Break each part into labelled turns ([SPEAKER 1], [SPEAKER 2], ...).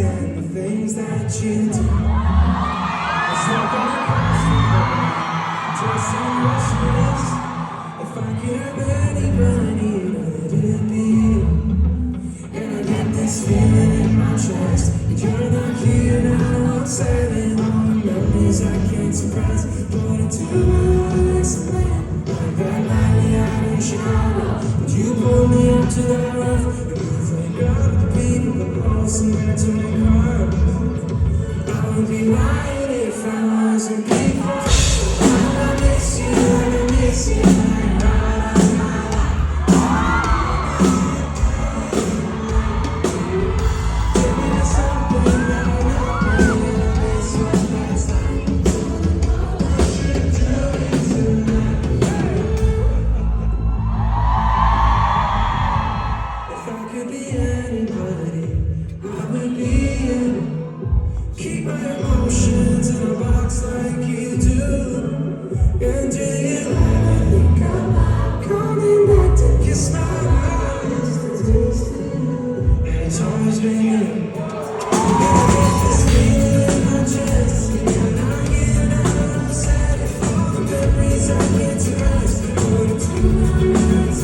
[SPEAKER 1] understand the things that you do. It's not gonna cost you more. Just in wishes. If I could have anybody, you know that it'd be you. And I get this feeling in my chest that you're not here now, upsetting all the memories I can't suppress. Put it to my explain. Like that night we had in Chicago, but you pulled me up to that roof. It was like all the people, but also meant to make heart. I would be lying if I wasn't before. I miss you, I miss you. Keep my emotions in a box like you do. And do you ever think about coming back to kiss my eyes? And it's always been you. And I get this feeling in my chest, and I get upset if all the memories I can't erase. Put it to my eyes,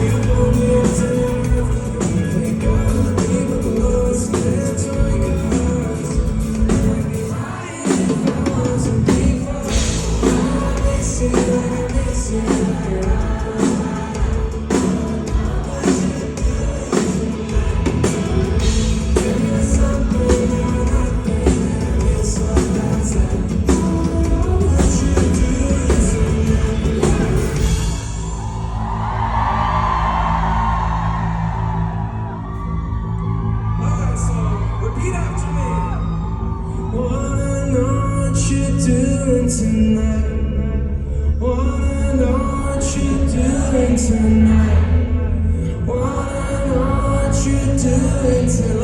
[SPEAKER 1] you pulled me into the earth, and we think of the people below us. Repeat after me. Wanna know what you're doing tonight. Wanna know what you're doing tonight. Wanna know what you're doing tonight.